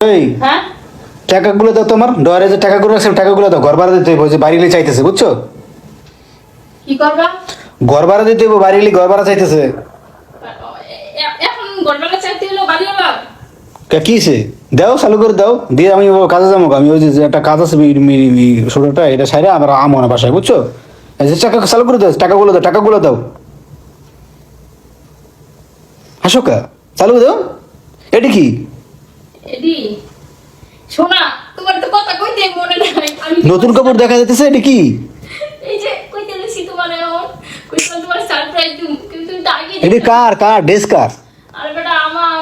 এই হ্যাঁ টাকাগুলো দাও, তোমার ডয়ারে যে টাকাগুলো আছে টাকাগুলো দাও, ঘর ভাড়া দিতে হইব, যে বাড়ি গেলে চাইতেছে, বুঝছো? কি করবা? ঘর ভাড়া দিতে হইব, বাড়ি গেলে ঘর ভাড়া চাইতেছে। এখন গড়বেলা চাইতে হলো বাড়িওয়ালা। কিসে দাও, চালু করে দাও, দিয়ে আমি কাজে যাবো। আমি ওই যে একটা কাজ আছে ছোটটা, এটা সাইরে আমরা আমো না বাসায়, বুঝছো? এই যে টাকা চালু করে দাও, টাকাগুলো দাও, টাকাগুলো দাও। হাসো কা, চালু দাও। এটি কি? এডি শোনা, তোমার তো কথা কইতে মনে নাই। আমি নতুন কাপড় দেখা যাইতেছে, এটি কি? এই যে কইতে লইছি তোমার এখন, কইতে তোমার সারপ্রাইজ দিম, কিন্তু তুমি তো আগে এটি কার কার ড্রেস কার? আরে বেটা আমার।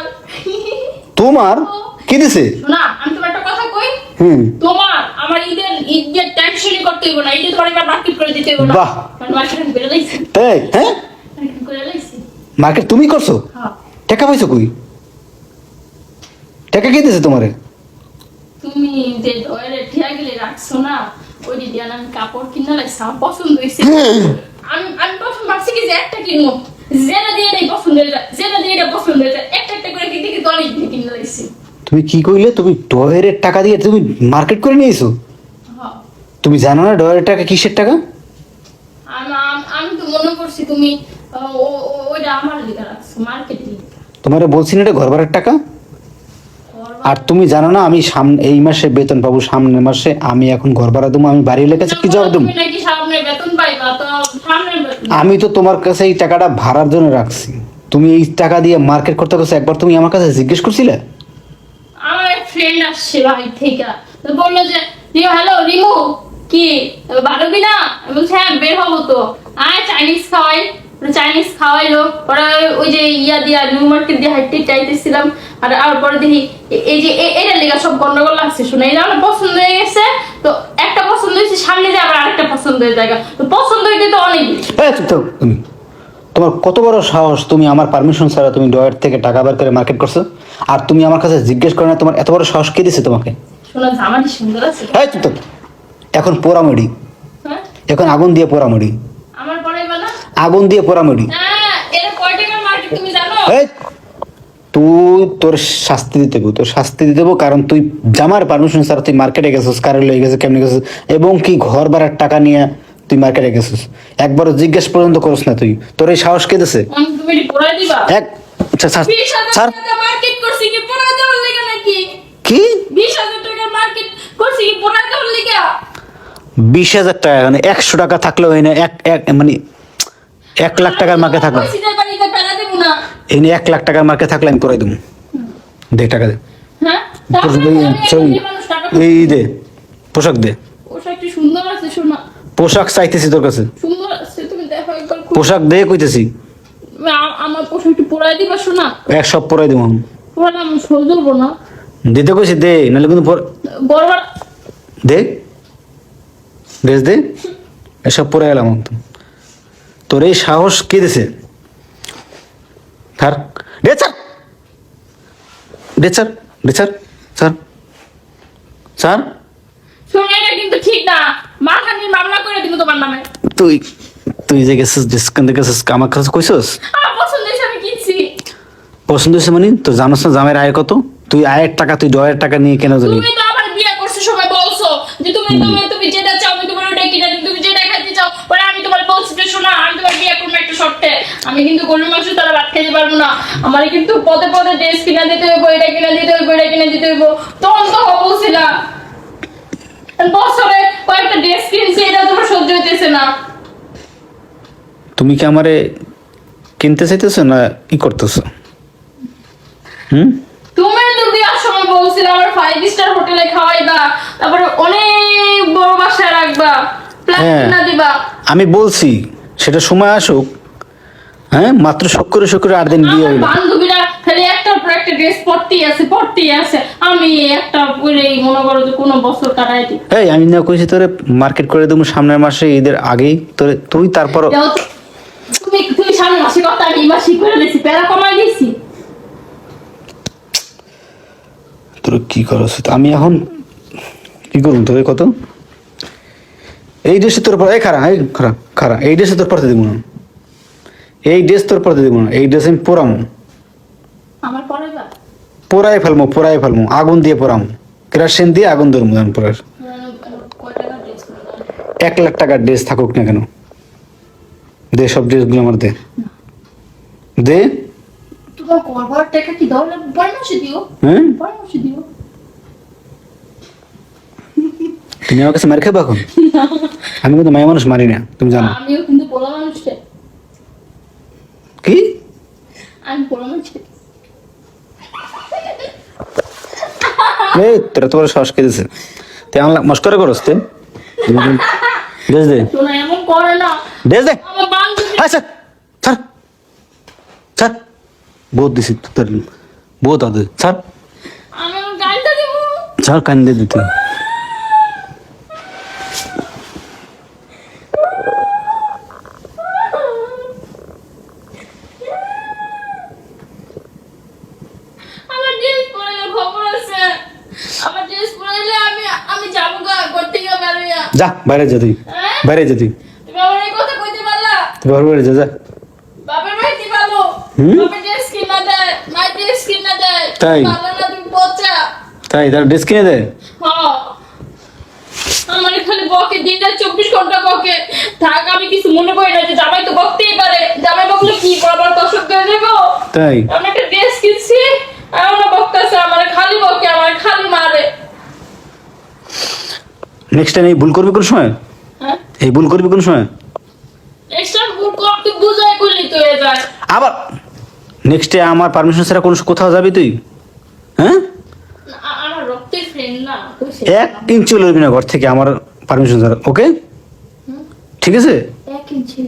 তোমার? কি দিছে? শোনা, আমি তোমার একটা কথা কই। তোমার আমার ঈদের ট্যাক্সলি করতে হইব না, ঈদে তোমার এবার মার্কেট করে দিতে হইব না। বাহ। মানে মার্কেট করে লইছি। এই হ্যাঁ, মার্কেট করে লইছি। মার্কেট তুমি করছো? হ্যাঁ। টাকা পাইছো কই? টাকা কে দিছে তোমারে? তুমি যে ডয়ারে ঠিয়া গেলে রাখছো না, ওই দিয়ে আমি কাপড় কিনা লাগছে, আমার পছন্দ হয়েছে। আমি আমি প্রথম ভাবছি কি যে একটা কিনবো, যেটা দিয়ে এটাই পছন্দ হয়ে যায়, যেটা দিয়ে এটা পছন্দ হয়ে যায়, একটা একটা করে কিনতে কিন্তু অনেক দিয়ে কিনা লাগছে। তুমি কি কইলে? তুমি ডয়ারের টাকা দিয়ে তুমি মার্কেট করে নিয়েছো? হ্যাঁ। তুমি জানো না ডয়ারের টাকা কিসের টাকা? আমি তো মনে করছি তুমি ওইটা আমার লিখা রাখছো, মার্কেটিং। তোমারে বলছি না এটা ঘর ভাড়ার টাকা? আর তুমি জানো না আমি সামনে এই মাসে বেতন পাবো, সামনের মাসে আমি এখন ঘর ভাড়া দেবো, আমি বাড়ির কাছে কি জবাব দেবো? তুমি নাকি সামনে বেতন পাইবা, তো সামনে বেতন। আমি তো তোমার কাছে এই টাকাটা ভাড়ার জন্য রাখছি, তুমি এই টাকা দিয়ে মার্কেট করতে গেছো, একবার তুমি আমার কাছে জিজ্ঞেস করছিলে? আমার এক ফ্রেন্ড আসছে বাড়ি থেকে, তো বললো যে হ্যালো রিমু, কি বাড়বি না? আমি বলছি হ্যাঁ বের হবো তো, আয় চাইনিজ খাওয়াই। চাইনিজ খাওয়াইলো, পরে ওই যে ইয়া দিয়া নিউ মার্কেট দিয়ে হাইটে চাইতেছিলাম। আর পরে দেখি এই যে এটা লেগা সব গন্ডগোল লাগছে। শুনে এটা আমার পছন্দ হয়ে গেছে, তো একটা পছন্দ হয়েছে, সামনে যে আবার আরেকটা পছন্দ হয়ে যায়, তো পছন্দ হইতে তো অনেক বেশি। চুপ থাকো তুমি। তোমার কত বড় সাহস, তুমি আমার পারমিশন ছাড়া তুমি ডয়ার থেকে টাকা বের করে মার্কেট করছো? আর তুমি আমার কাছে জিজ্ঞেস করো না? তোমার এত বড় সাহস কে দিছে তোমাকে? শোনা জামাটি সুন্দর আছে। চুপ থাকো। এখন পোড়ামুড়ি, হ্যাঁ এখন আগুন দিয়ে পোড়ামুড়ি, আমার পরে না। আগুন দিয়ে পোড়ামুড়ি। হ্যাঁ, এর কয় টাকার মার্কেট তুমি জানো? তুই তোর শাস্তি দিতে দেবো, তোর শাস্তি দিতে দেবো, কারণ তুই জামার পারমিশন ছাড়া তুই মার্কেটে গেছিস, কারে লয়ে গেছিস, কেমনে গেছিস, এবং কি ঘর ভাড়ার টাকা নিয়ে তুই মার্কেটে গেছিস, একবারও জিজ্ঞেস পর্যন্ত করিস না তুই। তোর এই সাহস কে দিছে? তুমি এটি পড়াই দিবা? এক ছাড় 20,000 ছাড়। টাকা মার্কেট করছি কি পড়াই দেওয়ার লেগে নাকি? কি 20,000 টাকা মার্কেট করছি কি পড়াই দেওয়ার লেগে? 20,000 টাকা? মানে 100 টাকা থাকলেও হয় না, মানে 1 লাখ টাকার মার্কে থাকলো, কইছি যে বাড়িতে পেলা দেব না। এই নিয়ে 1 লাখ টাকার মার্কে থাকলে আমি করে দেবো। দে টাকা দে। হ্যাঁ, তোর তারপরে এই আমি ছবি, এই মানুষ টাকা এই দে, পোশাক দে। পোশাক কি সুন্দর আছে শোনা, পোশাক চাইতেছি তোর কাছে, সুন্দর আছে, তুমি দেখো একবার পোশাক দে কইতেছি। আমার পোশাক একটু পরাই দিবা শোনা? এক সব পরাই দেবো। পরালে আমি সহ্য করবো না। দিতে কইছি দে, নাহলে কিন্তু বড় দে, ড্রেস দে, এসব পরে এলাম। তোর এই সাহস কে দিছে? ছাড়, দে ছাড়, দে ছাড়, দে ছাড়, ছাড়, ছাড়। শোনা, এটা কিন্তু ঠিক না, মানহানি মামলা করে দিব তোমার নামে। তুই তুই যে গেছিস, ডিসকাউন্টে গেছিস, আমার কাছে কইছস আমার পছন্দ হয়েছে, আমি কিনছি। পছন্দ হয়েছে মানে? তোর জানোস না জামের আয় কত? তুই আয়ের টাকা, তুই ডয়ের টাকা নিয়ে কেন যাবি? তুমি তো আমার বিয়ে করছো সময় বলছো যে তুমি তুমি তুমি যেটা চাও আমি তোমার ওটা কিনে দিই, তুমি যেটা খাইতে চাও। পরে আমি তোমার বলছি যে শোনা, আমি তোমার বিয়ে করবো একটা শর্তে, আমি কিন্তু গরুর মাংস তারা ভাত খেতে পারবো না, আমার কিন্তু পদে পদে ড্রেস কিনে দিতে হইব, এটা কিনে দিতে হইব, এটা কিনে দিতে হইব। তখন তো বলছিলা বছরে কয়েকটা ড্রেস কিনছি, এটা তোমার সহ্য হইতেছে না। তুমি কি আমারে কিনতে চাইতেছো না কি করতেছো? তুমি তো বিয়ার সময় বলছিলে আমার 5 স্টার হোটেলে খাওয়াইবা, তারপরে অনেক বড় বাসায় রাখবা, প্ল্যান না দিবা। আমি বলছি সেটা সময় আসুক। হ্যাঁ, মাত্র শুক্র 8 দিন বিয়ে আমার হইলো। বান্ধবীরা খালি একটার পর একটা ড্রেস পরতেই আছে, আমি একটা পরেই মনে করো যে কোনো বছর কাটাই দিই। এই আমি না কইছি তোরে মার্কেট করে দেবো সামনের মাসে, ঈদের আগেই। তোরে তুই তারপর তুমি সামনে মাসে কথা, আমি এই মাসে করে দিয়েছি, প্যারা কমাই দিয়েছি। তোর কি করছ? আমি এখন কি করুন তোর কত? এই ড্রেসে তোর পর এই খারা, এই খারা খারা, এই ড্রেসে তোর পরতে দিব না, এই ড্রেস তোর পরতে দিব না, এই ড্রেস আমি পরাম। আমার পরাইবা? পোড়াই ফেলমু আগুন দিয়ে পোড়াম কেরোসিন দিয়ে আগুন ধরমু আমি পুরার কয় টাকা ড্রেস করলাম 1 লাখ টাকার ড্রেস থাকুক না কেন দে সব ড্রেসগুলো আমার দে দে তোমার করবার টাকা কি দাও না পরে মাসে দিও হ্যাঁ পরে মাসে দিও তুমি আমার কাছে মার খাবে এখন আমি কিন্তু মায়া মানুষ মারি না তুমি জানো আমিও কিন্তু পোলা মানুষটা কি আমি পোলা মানুষ এই তোরা তোমার শ্বাস খেয়েছে তুই আমার মস্করা করস তুই ড্রেস দে শোনা এমন করে না ড্রেস দে আমার বান্ধবী আচ্ছা স্যার স্যার বহুত দিছি তোর বহুত আদে স্যার আমি আমার গাড়িটা দেবো স্যার কান্দে দিতে আমার ড্রেস পরে খবর আছে আমার ড্রেস পরে আমি আমি যাবো গা করতে গিয়ে বেরোয়া যা বাইরে যা তুই বাইরে যা তুই তুমি আমার এই কথা কইতে পারলা তুই বাইরে যা যা বাপের বাড়িতে পাবো বাপের ড্রেস কিনা দেয় মাই ড্রেস কিনা দেয় তাই? ভালো না তুমি পচা তাই তার ড্রেস কিনে দে হ্যাঁ আমার এখানে বকে দিনটা 24 ঘন্টা বকে থাক আমি কিছু মনে করি না যে জামাই তো বকতেই পারে জামাই বকলে কি বরাবর দর্শক হয়ে যাবো তাই আমি একটা ড্রেস কিনছি আমার বকতেছে আমার খালি বকে আমার খালি মারে নেক্সট টাইম এই ভুল করবি কোন সময় হ্যাঁ এই ভুল করবি কোন সময় এক্সট্রা ভুল করতে বুঝাই করলি তো হয়ে যায় আবার নেক্সট ডে আমার পারমিশন ছাড়া কোন কোথাও যাবি তুই হ্যাঁ আমার রক্তের ফ্রেন্ড না কইছে 1 ইঞ্চি লড়বি না ঘর থেকে আমার পারমিশন ছাড়া ওকে ঠিক আছে 1 ইঞ্চি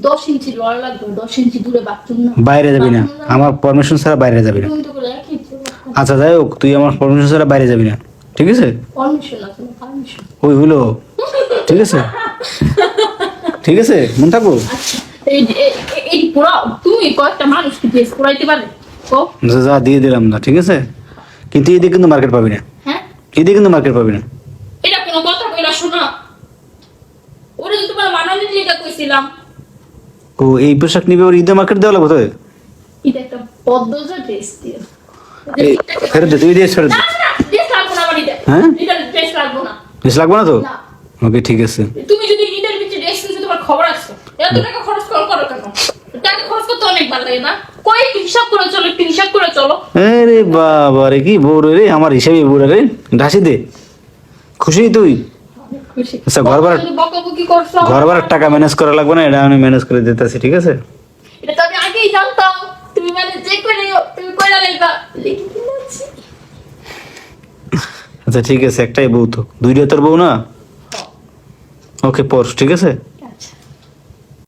10 ইঞ্চি লড়া লাগবে 10 ইঞ্চি দূরে বাথরুম না বাইরে যাবি না আমার পারমিশন ছাড়া বাইরে যাবি না তুমি তো করে 1 ইঞ্চি আচ্ছা যাই হোক তুই আমার পারমিশন ছাড়া বাইরে যাবি না ঠিক আছে পারমিশন আছে পারমিশন ওই হলো ঠিক আছে ঠিক আছে মন থাকবো এই এই পুরো তুমি কয়েকটা মানুষকে ড্রেস পরাইতে পারে কো যা যা দিয়ে দিলাম না ঠিক আছে কিন্তু এদিকে কিন্তু মার্কেট পাবি না হ্যাঁ এদিকে কিন্তু মার্কেট পাবি না এটা কোনো কথা কইলা শোনা ওরে যদি তোমার মানানির লিগা কইছিলাম ও এই পোশাক নিবে ওর ঈদে মার্কেট দেওয়া লাগবে তো এটা একটা পদ্মজা ড্রেস দিও এই ফেরত দে তুই দিয়ে ফেরত দে না না ড্রেস লাগবো না আমার এটা হ্যাঁ? এটা ড্রেস লাগবো না বেশ লাগবে না তো না ওকে ঠিক আছে তুমি যদি ঈদের ভিতরে ড্রেস কিনছো তোমার খবর আছে এত টাকা খরচ করো কেন টাকা খরচ করতে অনেক ভালো লাগে না কই একটু হিসাব করে চলো একটু হিসাব করে চলো আরে বাবা রে কি বউরে রে আমার হিসাবে বউরে রে ঢাসি দে খুশি তুই অনেক খুশি আচ্ছা, ঘর ভাড়া- বকাবকি করছো ঘর ভাড়ার টাকা ম্যানেজ করা লাগবে না এটা আমি ম্যানেজ করে দিতেছি ঠিক আছে এটা তো আমি আগেই জানতাম তুমি মানে যে করে তুমি কইলা লাগবা লিখে দিয়েছি আচ্ছা ঠিক আছে একটাই বউ তো দুইটা তোর বউ না ওকে পর ঠিক আছে